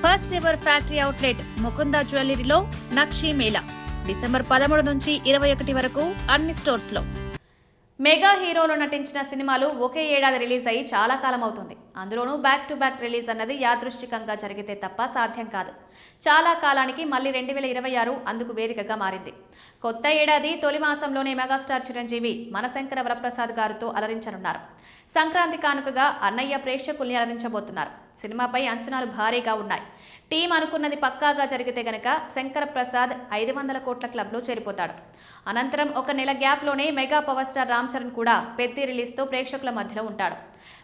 First ever factory outlet Mukunda జ్యువెలరీలో Nakshi Mela December 13 నుంచి 21 వరకు అన్ని స్టోర్స్ లో. మెగా హీరోలు నటించిన సినిమాలు ఒకే ఏడాది రిలీజ్ అయ్యి చాలా కాలం అవుతుంది. అందులోనూ బ్యాక్ టు బ్యాక్ రిలీజ్ అన్నది యాదృష్టికంగా జరిగితే తప్ప సాధ్యం కాదు. చాలా కాలానికి మళ్ళీ 2026 అందుకు వేదికగా మారింది. కొత్త ఏడాది తొలి మాసంలోనే మెగాస్టార్ చిరంజీవి మనశంకర వరప్రసాద్ గారితో అలరించనున్నారు. సంక్రాంతి కానుకగా అన్నయ్య ప్రేక్షకుల్ని అలరించబోతున్నారు. సినిమాపై అంచనాలు భారీగా ఉన్నాయి. టీం అనుకున్నది పక్కాగా జరిగితే గనక శంకర ప్రసాద్ 500 కోట్ల క్లబ్లో చేరిపోతాడు. అనంతరం ఒక నెల గ్యాప్లోనే mega power star Ram Charan కూడా పెద్ద రిలీజ్తో ప్రేక్షకుల మధ్యలో ఉంటాడు.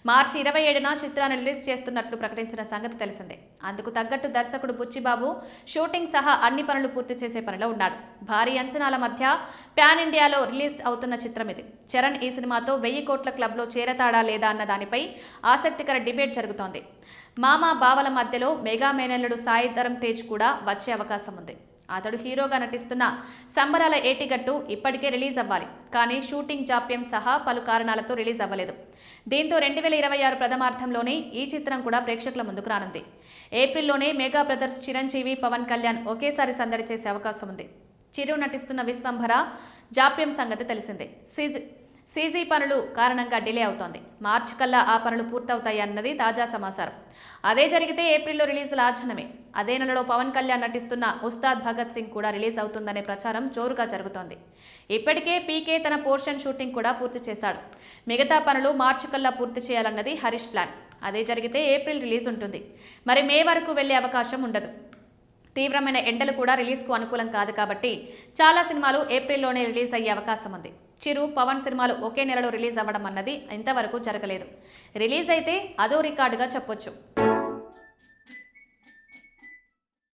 మార్చి 27న చిత్రాన్ని రిలీజ్ చేస్తున్నట్లు ప్రకటించిన సంగతి తెలిసిందే. అందుకు తగ్గట్టు దర్శకుడు బుచ్చిబాబు షూటింగ్ సహా అన్ని పనులు పూర్తి చేసే పనిలో ఉన్నాడు. భారీ అంచనాల మధ్య పాన్ ఇండియాలో రిలీజ్ అవుతున్న చిత్రం ఇది. చరణ్ ఈ సినిమాతో 1000 కోట్ల క్లబ్లో చేరతాడా లేదా అన్న దానిపై ఆసక్తికర డిబేట్ జరుగుతోంది. మామా బావల మధ్యలో మెగా మేనల్లుడు సాయి ధరమ్ తేజ్ కూడా వచ్చే అవకాశం ఉంది. అతడు హీరోగా నటిస్తున్న సంబరాల ఏటిగట్టు ఇప్పటికే రిలీజ్ అవ్వాలి. కానీ షూటింగ్ జాప్యం సహా పలు కారణాలతో రిలీజ్ అవ్వలేదు. దీంతో 2026 ప్రథమార్థంలోనే ఈ చిత్రం కూడా ప్రేక్షకుల ముందుకు రానుంది. ఏప్రిల్లోనే మెగా బ్రదర్స్ చిరంజీవి పవన్ కళ్యాణ్ ఒకేసారి సందడి చేసే అవకాశం ఉంది. చిరు నటిస్తున్న విశ్వంభర జాప్యం సంగతి తెలిసిందే. సీజీ పనులు కారణంగా డిలే అవుతోంది. మార్చి కల్లా ఆ పనులు పూర్తవుతాయన్నది తాజా సమాచారం. అదే జరిగితే ఏప్రిల్లో రిలీజ్ లాంఛనమే. అదే నెలలో పవన్ కళ్యాణ్ నటిస్తున్న ఉస్తాద్ భగత్ సింగ్ కూడా రిలీజ్ అవుతుందనే ప్రచారం జోరుగా జరుగుతోంది. ఇప్పటికే పీకే తన పోర్షన్ షూటింగ్ కూడా పూర్తి చేశాడు. మిగతా పనులు మార్చి కల్లా పూర్తి చేయాలన్నది హరీష్ ప్లాన్. అదే జరిగితే ఏప్రిల్ రిలీజ్ ఉంటుంది. మరి మే వరకు వెళ్లే అవకాశం ఉండదు. తీవ్రమైన ఎండలు కూడా రిలీజ్కు అనుకూలం కాదు కాబట్టి చాలా సినిమాలు ఏప్రిల్లోనే రిలీజ్ అయ్యే అవకాశం ఉంది. చిరు పవన్ సినిమాలు ఒకే నెలలో రిలీజ్ అవ్వడం అన్నది ఇంతవరకు జరగలేదు. రిలీజ్ అయితే అదో రికార్డుగా చెప్పొచ్చు.